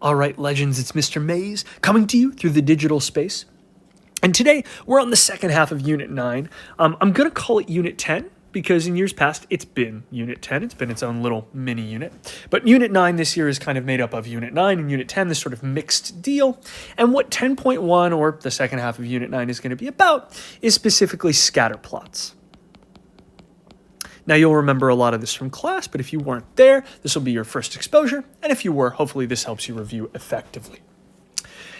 All right, legends, it's Mr. Maze coming to you through the digital space. And today we're on the second half of Unit 9. I'm going to call it Unit 10 because in years past it's been Unit 10. It's been its own little mini unit. But Unit 9 this year is kind of made up of Unit 9 and Unit 10, this sort of mixed deal. And what 10.1, or the second half of Unit 9, is going to be about is specifically scatterplots. Now, you'll remember a lot of this from class, but if you weren't there, this will be your first exposure. And if you were, hopefully this helps you review effectively.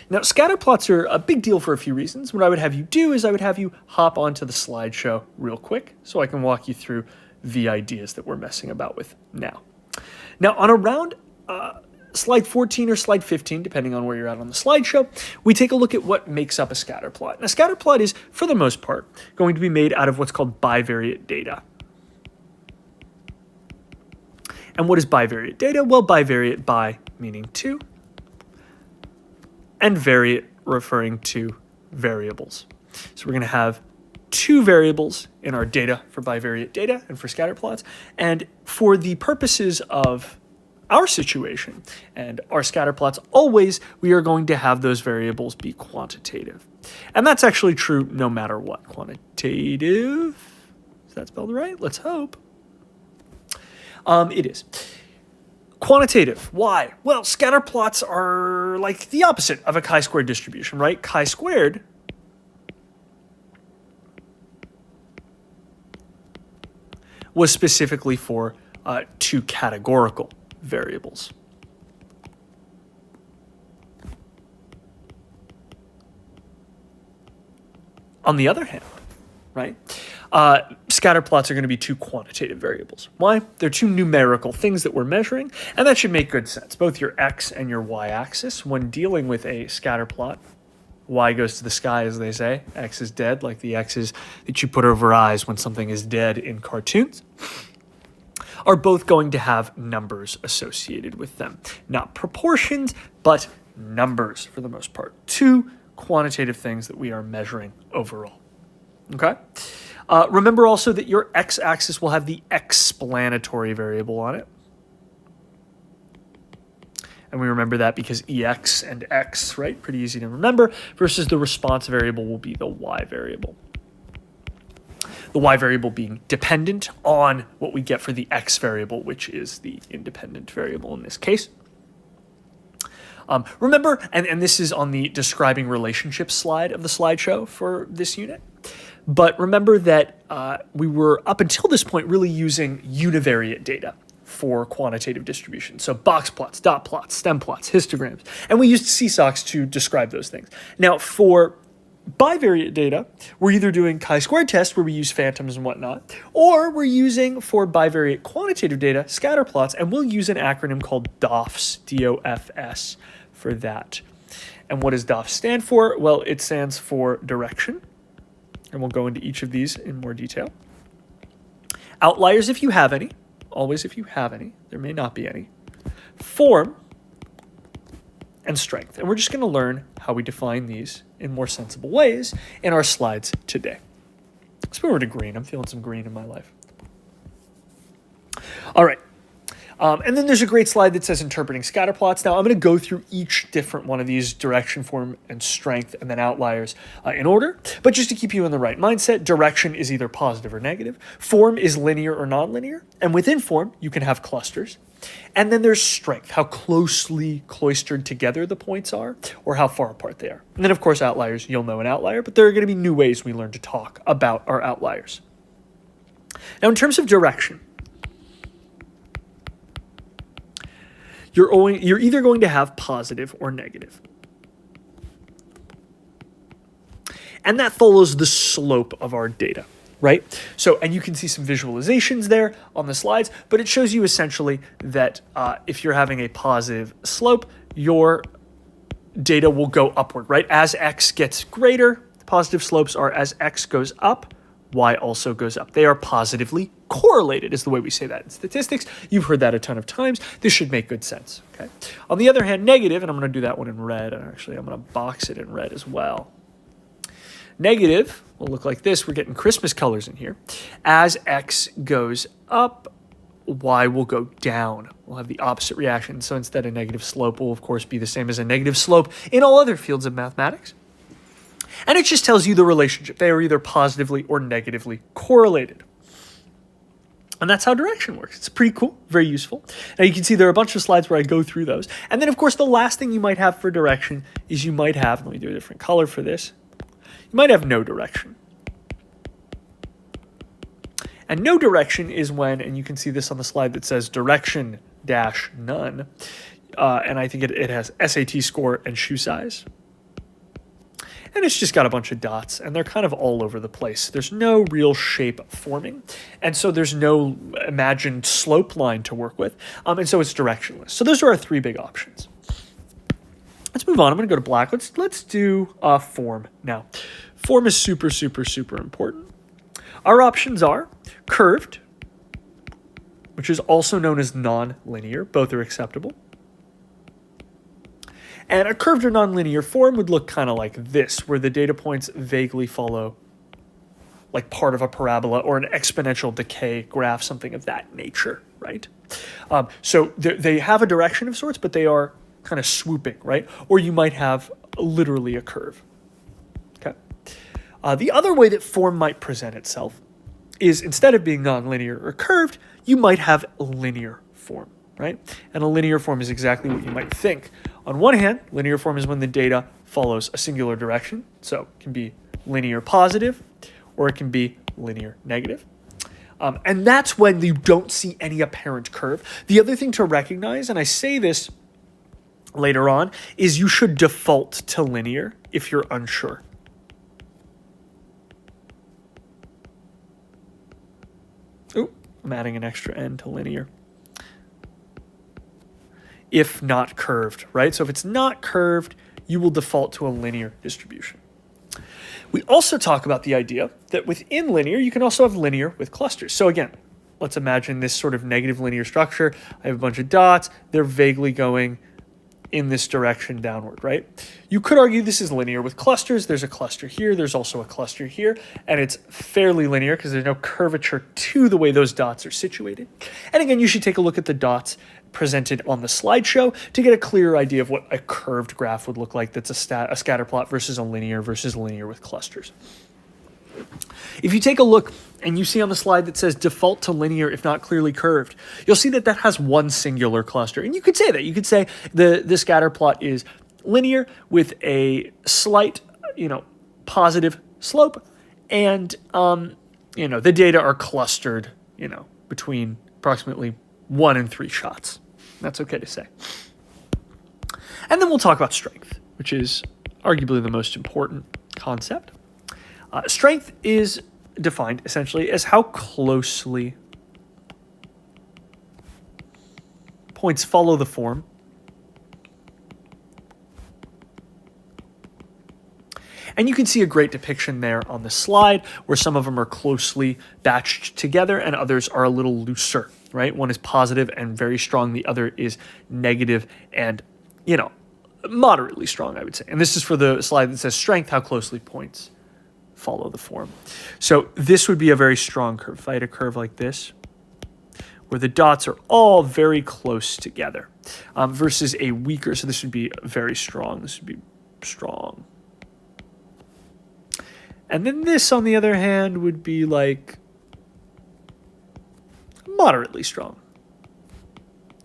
Now, scatterplots are a big deal for a few reasons. What I would have you do is I would have you hop onto the slideshow real quick so I can walk you through the ideas that we're messing about with now. Now, on around slide 14 or slide 15, depending on where you're at on the slideshow, we take a look at what makes up a scatterplot. Now, a scatterplot is, for the most part, going to be made out of what's called bivariate data. And what is bivariate data? Well, bivariate, bi meaning two, and variate referring to variables. So we're going to have two variables in our data for bivariate data and for scatterplots. And for the purposes of our situation and our scatterplots, always we are going to have those variables be quantitative. And that's actually true no matter what. Quantitative, is that spelled right? Let's hope. It is. Quantitative. Why? Well, scatterplots are like the opposite of a chi-squared distribution, right? Chi-squared was specifically for two categorical variables. On the other hand, right? Scatterplots are going to be two quantitative variables. Why? They're two numerical things that we're measuring, and that should make good sense. Both your x and your y-axis, when dealing with a scatterplot, y goes to the sky, as they say. X is dead, like the x's that you put over eyes when something is dead in cartoons, are both going to have numbers associated with them. Not proportions, but numbers for the most part. Two quantitative things that we are measuring overall. Okay? Remember also that your x-axis will have the explanatory variable on it. And we remember that because ex and x, right? Pretty easy to remember. Versus the response variable will be the y variable. The y variable being dependent on what we get for the x variable, which is the independent variable in this case. Remember, and this is on the describing relationships slide of the slideshow for this unit. But remember that we were, up until this point, really using univariate data for quantitative distribution. So box plots, dot plots, stem plots, histograms. And we used seesawks to describe those things. Now, for bivariate data, we're either doing chi-squared tests where we use phantoms and whatnot, or we're using, for bivariate quantitative data, scatterplots, and we'll use an acronym called DOFS, D-O-F-S, for that. And what does DOFS stand for? Well, it stands for direction. And we'll go into each of these in more detail. Outliers, if you have any. Always if you have any. There may not be any. Form and strength. And we're just going to learn how we define these in more sensible ways in our slides today. Let's move over to green. I'm feeling some green in my life. All right. And then there's a great slide that says interpreting scatterplots. Now, I'm going to go through each different one of these, direction, form, and strength, and then outliers in order. But just to keep you in the right mindset, direction is either positive or negative. Form is linear or nonlinear. And within form, you can have clusters. And then there's strength, how closely cloistered together the points are, or how far apart they are. And then, of course, outliers. You'll know an outlier, but there are going to be new ways we learn to talk about our outliers. Now, in terms of direction, you're either going to have positive or negative. And that follows the slope of our data, right? So, and you can see some visualizations there on the slides, but it shows you essentially that if you're having a positive slope, your data will go upward, right? As x gets greater, the positive slopes are as x goes up, y also goes up. They are positively correlated is the way we say that in statistics. You've heard that a ton of times. This should make good sense, okay? On the other hand, negative, and I'm going to do that one in red, and actually I'm going to box it in red as well. Negative will look like this. We're getting Christmas colors in here. As x goes up, y will go down. We'll have the opposite reaction. So instead, a negative slope will, of course, be the same as a negative slope in all other fields of mathematics. And it just tells you the relationship. They are either positively or negatively correlated. And that's how direction works. It's pretty cool, very useful. Now you can see there are a bunch of slides where I go through those. And then, of course, the last thing you might have for direction is you might have, let me do a different color for this, you might have no direction. And no direction is when, and you can see this on the slide that says direction dash none. And I think it has SAT score and shoe size. And it's just got a bunch of dots, and they're kind of all over the place. There's no real shape forming, and so there's no imagined slope line to work with, and so it's directionless. So those are our three big options. Let's move on. I'm going to go to black. Let's do form now. Form is super, super, super important. Our options are curved, which is also known as non-linear. Both are acceptable. And a curved or nonlinear form would look kind of like this, where the data points vaguely follow like part of a parabola or an exponential decay graph, something of that nature, right? So they have a direction of sorts, but they are kind of swooping, right? Or you might have literally a curve, okay? The other way that form might present itself is instead of being nonlinear or curved, you might have a linear form, right? And a linear form is exactly what you might think. On one hand, linear form is when the data follows a singular direction. So it can be linear positive or it can be linear negative. And that's when you don't see any apparent curve. The other thing to recognize, and I say this later on, is you should default to linear if you're unsure. Ooh, I'm adding an extra n to linear. If not curved, right? So if it's not curved, you will default to a linear distribution. We also talk about the idea that within linear, you can also have linear with clusters. So again, let's imagine this sort of negative linear structure. I have a bunch of dots. They're vaguely going in this direction downward, right? You could argue this is linear with clusters. There's a cluster here. There's also a cluster here. And it's fairly linear because there's no curvature to the way those dots are situated. And again, you should take a look at the dots presented on the slideshow to get a clearer idea of what a curved graph would look like that's a scatter plot versus linear with clusters. If you take a look and you see on the slide that says default to linear if not clearly curved, you'll see that that has one singular cluster. And you could say that. You could say the scatter plot is linear with a slight, positive slope, and the data are clustered, between approximately 1 and 3 shots. That's okay to say. And then we'll talk about strength, which is arguably the most important concept. Strength is defined essentially as how closely points follow the form and you can see a great depiction there on the slide where some of them are closely batched together and others are a little looser, right? One is positive and very strong. The other is negative and, moderately strong, I would say. And this is for the slide that says strength, how closely points follow the form. So this would be a very strong curve. If I had a curve like this, where the dots are all very close together, versus a weaker, so this would be very strong. This would be strong. And then this, on the other hand, would be like moderately strong.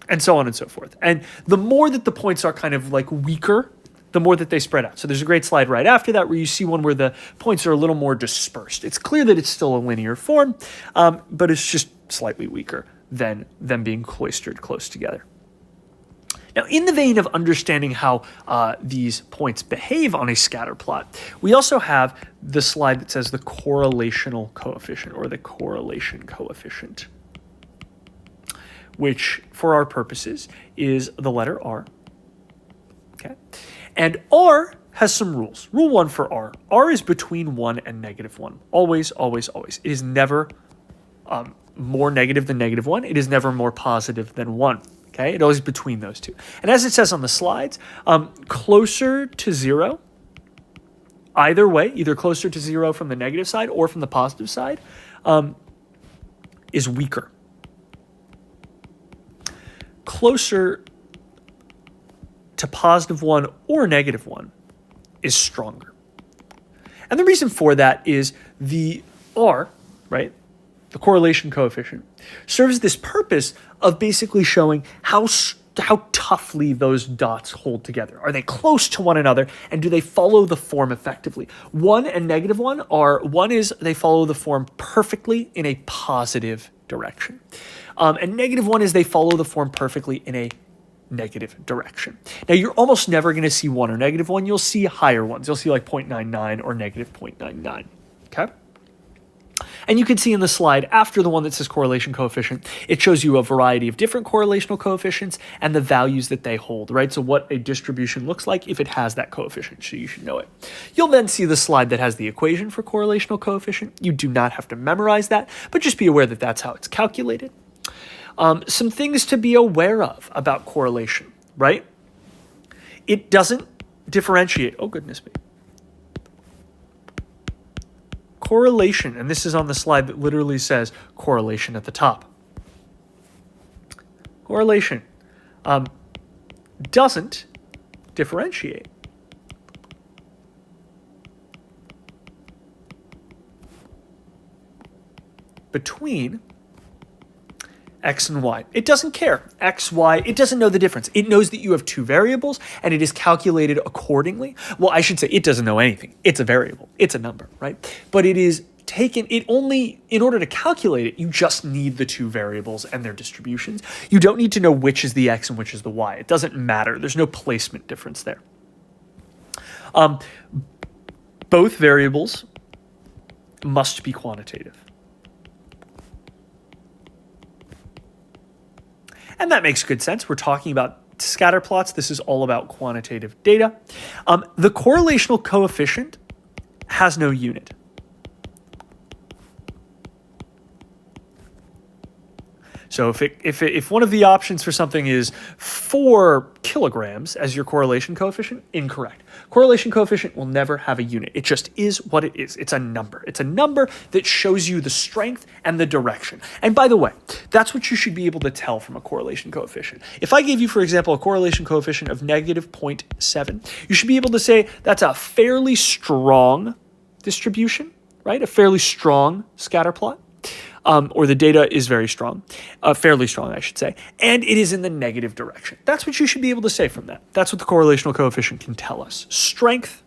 And so on and so forth. And the more that the points are kind of like weaker, the more that they spread out. So there's a great slide right after that where you see one where the points are a little more dispersed. It's clear that it's still a linear form, but it's just slightly weaker than them being cloistered close together. Now, in the vein of understanding how these points behave on a scatter plot, we also have the slide that says the correlational coefficient or the correlation coefficient, which for our purposes is the letter R. Okay. And R has some rules. Rule 1 for R. R is between 1 and -1. Always, always, always. It is never more negative than -1. It is never more positive than 1. Okay? It always between those two. And as it says on the slides, closer to 0, either way, either closer to 0 from the negative side or from the positive side, is weaker. closer to +1 or -1 is stronger. And the reason for that is the R, right, the correlation coefficient, serves this purpose of basically showing how toughly those dots hold together. Are they close to one another, and do they follow the form effectively? 1 and -1 are, one is they follow the form perfectly in a positive direction. And -1 is they follow the form perfectly in a negative direction. Now, you're almost never going to see 1 or -1. You'll see higher ones. You'll see like 0.99 or -0.99. Okay? And you can see in the slide after the one that says correlation coefficient, it shows you a variety of different correlational coefficients and the values that they hold, right? So what a distribution looks like if it has that coefficient, so you should know it. You'll then see the slide that has the equation for correlational coefficient. You do not have to memorize that, but just be aware that that's how it's calculated. Some things to be aware of about correlation, right? It doesn't differentiate. Oh, goodness me. Correlation, and this is on the slide that literally says correlation at the top. Correlation doesn't differentiate. Between X and Y. It doesn't care. X, Y, it doesn't know the difference. It knows that you have two variables and it is calculated accordingly. Well, I should say it doesn't know anything. It's a variable. It's a number, right? But it is taken, it only, in order to calculate it, you just need the two variables and their distributions. You don't need to know which is the X and which is the Y. It doesn't matter. There's no placement difference there. Both variables must be quantitative. And that makes good sense. We're talking about scatterplots. This is all about quantitative data. The correlational coefficient has no unit. So if one of the options for something is 4 kilograms as your correlation coefficient, incorrect. Correlation coefficient will never have a unit. It just is what it is. It's a number. It's a number that shows you the strength and the direction. And by the way, that's what you should be able to tell from a correlation coefficient. If I gave you, for example, a correlation coefficient of -0.7, you should be able to say that's a fairly strong distribution, right? A fairly strong scatter plot. Or the data is very strong, fairly strong, I should say, and it is in the negative direction. That's what you should be able to say from that. That's what the correlational coefficient can tell us. Strength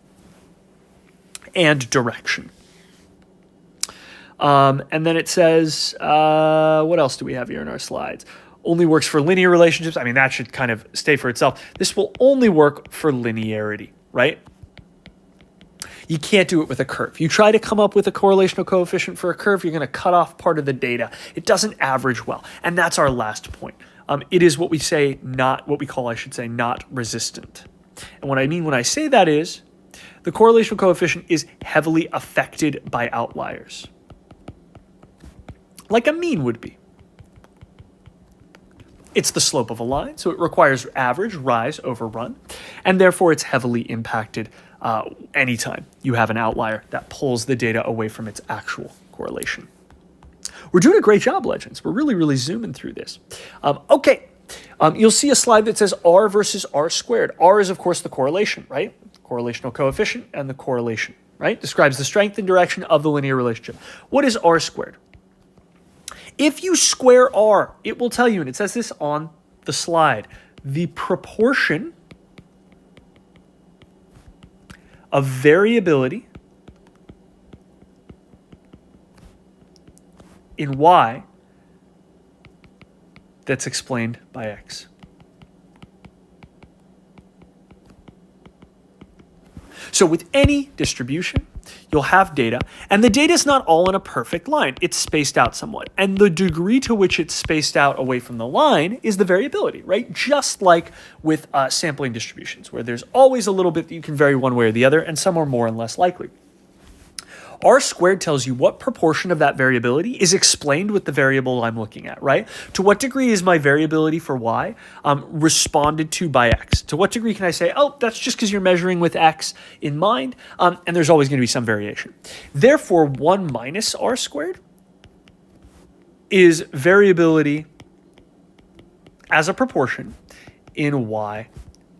and direction. And then it says, what else do we have here in our slides? Only works for linear relationships. I mean, that should kind of stay for itself. This will only work for linearity, right? You can't do it with a curve. You try to come up with a correlational coefficient for a curve, you're going to cut off part of the data. It doesn't average well. And that's our last point. It is what we say, not what we call, I should say, not resistant. And what I mean when I say that is the correlational coefficient is heavily affected by outliers, like a mean would be. It's the slope of a line, so it requires average, rise over run, and therefore it's heavily impacted anytime you have an outlier that pulls the data away from its actual correlation. We're doing a great job, Legends. We're really, really zooming through this. Okay, you'll see a slide that says R versus R squared. R is, of course, the correlation, right? Correlational coefficient and the correlation, right? Describes the strength and direction of the linear relationship. What is R squared? If you square R, it will tell you, and it says this on the slide, the proportion of variability in Y that's explained by X. So with any distribution, you'll have data, and the data is not all in a perfect line. It's spaced out somewhat. And the degree to which it's spaced out away from the line is the variability, right? Just like with sampling distributions, where there's always a little bit that you can vary one way or the other, and some are more and less likely. R squared tells you what proportion of that variability is explained with the variable I'm looking at, right? To what degree is my variability for Y responded to by X? To what degree can I say, oh, that's just because you're measuring with X in mind, and there's always going to be some variation. Therefore, 1 minus R squared is variability as a proportion in y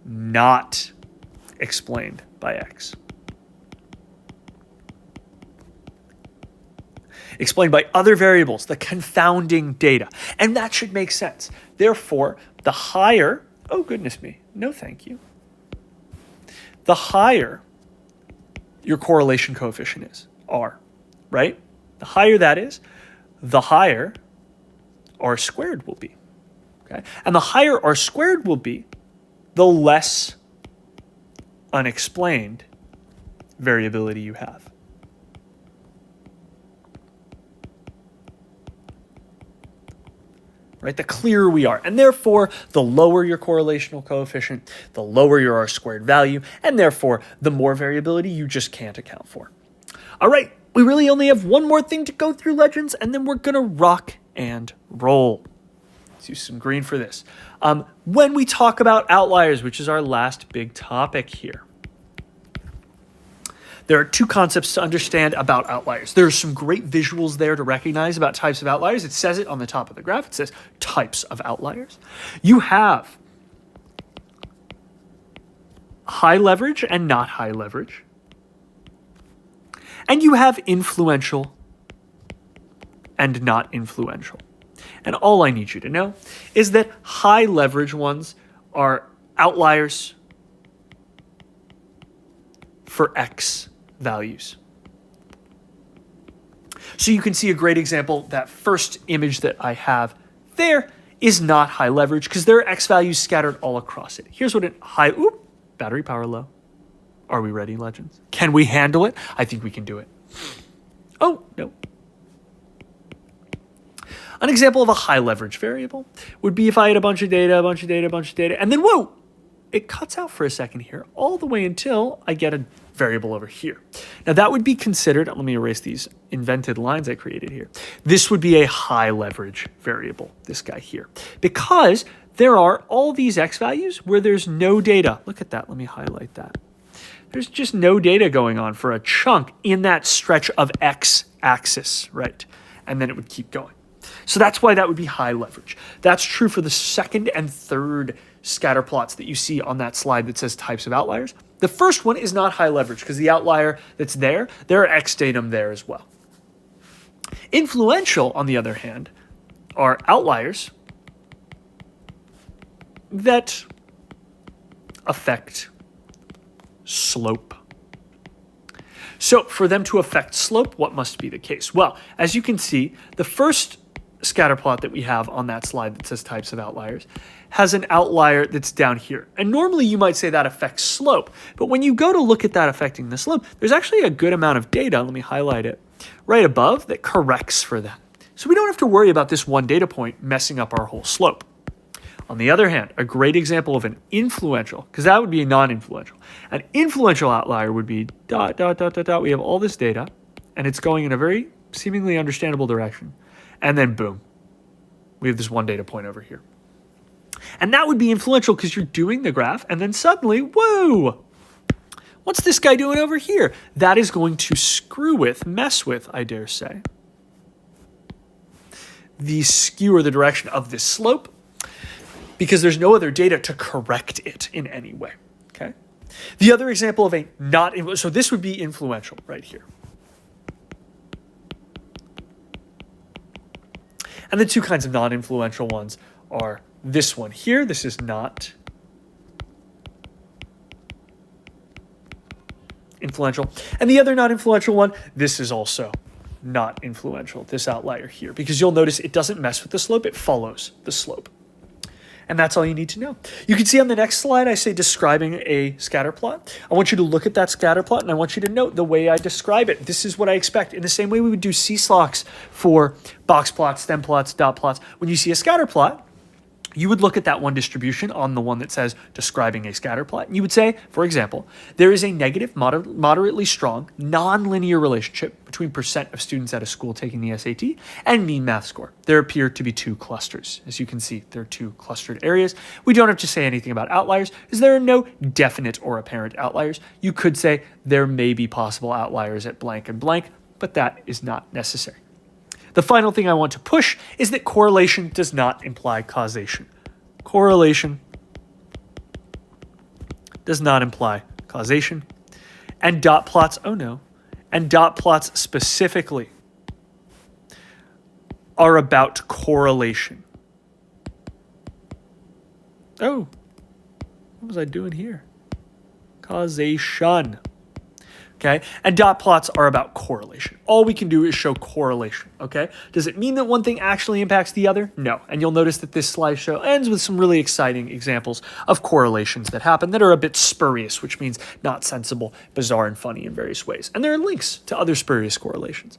not explained by x. Explained by other variables, the confounding data. And that should make sense. Therefore, the higher, oh goodness me, no thank you. The higher your correlation coefficient is, R, right? The higher that is, the higher R squared will be, okay? And the higher R squared will be, the less unexplained variability you have. Right? The clearer we are. And therefore, the lower your correlational coefficient, the lower your R squared value, and therefore, the more variability you just can't account for. All right, we really only have one more thing to go through, legends, and then we're going to rock and roll. Let's use some green for this. When we talk about outliers, which is our last big topic here, there are two concepts to understand about outliers. There are some great visuals there to recognize about types of outliers. It says it on the top of the graph. It says types of outliers. You have high leverage and not high leverage. And you have influential and not influential. And all I need you to know is that high leverage ones are outliers for X values. So you can see a great example. That first image that I have there is not high leverage because there are X values scattered all across it. Here's what battery power low. Are we ready, legends? Can we handle it? I think we can do it. Oh, no. An example of a high leverage variable would be if I had a bunch of data, and then whoa, it cuts out for a second here, all the way until I get a variable over here. Now that would be considered, let me erase these invented lines I created here. This would be a high leverage variable, this guy here, because there are all these X values where there's no data. Look at that, let me highlight that. There's just no data going on for a chunk in that stretch of X axis, right? And then it would keep going. So that's why that would be high leverage. That's true for the second and third scatter plots that you see on that slide that says types of outliers. The first one is not high leverage because the outlier that's there are X datum there as well. Influential, on the other hand, are outliers that affect slope. So for them to affect slope, what must be the case? Well, as you can see, the first scatter plot that we have on that slide that says types of outliers has an outlier that's down here. And normally you might say that affects slope, but when you go to look at that affecting the slope, there's actually a good amount of data, let me highlight it, right above that corrects for that. So we don't have to worry about this one data point messing up our whole slope. On the other hand, a great example of an influential, because that would be a non-influential. An influential outlier would be ... We have all this data, and it's going in a very seemingly understandable direction. And then boom, we have this one data point over here. And that would be influential because you're doing the graph, and then suddenly, whoa, what's this guy doing over here? That is going to mess with, I dare say, the skew or the direction of this slope, because there's no other data to correct it in any way, okay? The other example of so this would be influential right here. And the two kinds of non-influential ones are this one here. This is not influential. And the other non-influential one, this is also not influential, this outlier here, because you'll notice it doesn't mess with the slope, it follows the slope. And that's all you need to know. You can see on the next slide, I say describing a scatter plot. I want you to look at that scatter plot and I want you to note the way I describe it. This is what I expect. In the same way we would do C-slocks for box plots, stem plots, dot plots. When you see a scatter plot, you would look at that one distribution on the one that says describing a scatter plot. And you would say, for example, there is a negative, moderately strong, nonlinear relationship between percent of students at a school taking the SAT and mean math score. There appear to be two clusters. As you can see, there are two clustered areas. We don't have to say anything about outliers because there are no definite or apparent outliers. You could say there may be possible outliers at blank and blank, but that is not necessary. The final thing I want to push is that correlation does not imply causation. correlation does not imply causation. And dot plots, oh no, and dot plots specifically are about correlation. Oh, what was I doing here? Causation. Okay, and dot plots are about correlation. All we can do is show correlation, okay? Does it mean that one thing actually impacts the other? No, and you'll notice that this slideshow ends with some really exciting examples of correlations that happen that are a bit spurious, which means not sensible, bizarre, and funny in various ways. And there are links to other spurious correlations.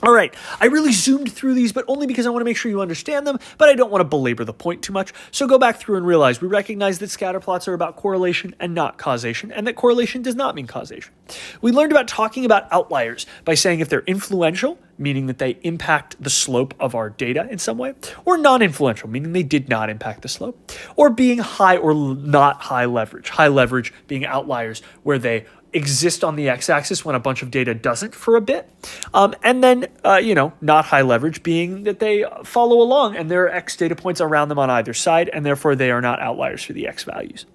All right, I really zoomed through these, but only because I want to make sure you understand them, but I don't want to belabor the point too much. So go back through and realize we recognize that scatterplots are about correlation and not causation, and that correlation does not mean causation. We learned about talking about outliers by saying if they're influential, meaning that they impact the slope of our data in some way, or non-influential, meaning they did not impact the slope, or being high or not high leverage. High leverage being outliers where they exist on the x-axis when a bunch of data doesn't for a bit. And then, not high leverage being that they follow along and there are x data points around them on either side, and therefore they are not outliers for the x values.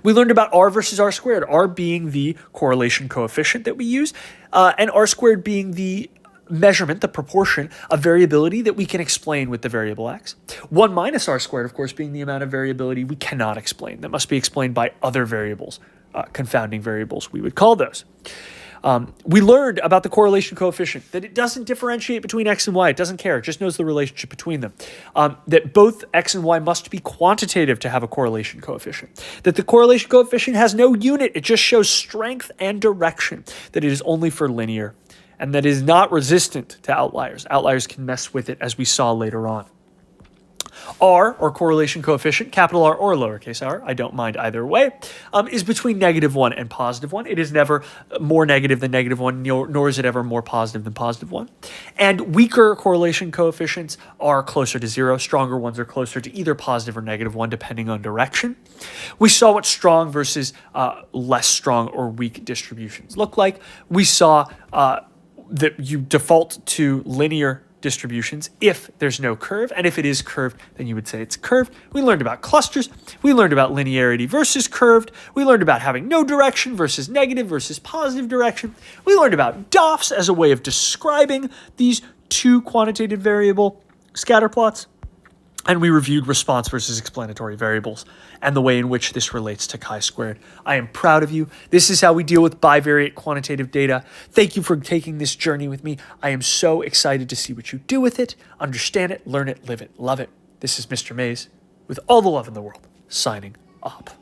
We learned about R versus R squared, R being the correlation coefficient that we use, and R squared being the measurement, the proportion of variability that we can explain with the variable x. 1 minus R squared, of course, being the amount of variability we cannot explain. That must be explained by other variables. Confounding variables, we would call those. We learned about the correlation coefficient, that it doesn't differentiate between x and y. It doesn't care. It just knows the relationship between them. That both x and y must be quantitative to have a correlation coefficient. That the correlation coefficient has no unit. It just shows strength and direction. That it is only for linear. And that it is not resistant to outliers. Outliers can mess with it, as we saw later on. R, or correlation coefficient, capital R or lowercase r, I don't mind either way, is between -1 and +1. It is never more negative than -1, nor is it ever more positive than +1. And weaker correlation coefficients are closer to 0. Stronger ones are closer to either positive or -1, depending on direction. We saw what strong versus less strong or weak distributions look like. We saw that you default to linear distributions if there's no curve, and if it is curved, then you would say it's curved. We learned about clusters. We learned about linearity versus curved. We learned about having no direction versus negative versus positive direction. We learned about DOFs as a way of describing these two quantitative variable scatterplots. And we reviewed response versus explanatory variables and the way in which this relates to chi-squared. I am proud of you. This is how we deal with bivariate quantitative data. Thank you for taking this journey with me. I am so excited to see what you do with it, understand it, learn it, live it, love it. This is Mr. Mays with all the love in the world, signing off.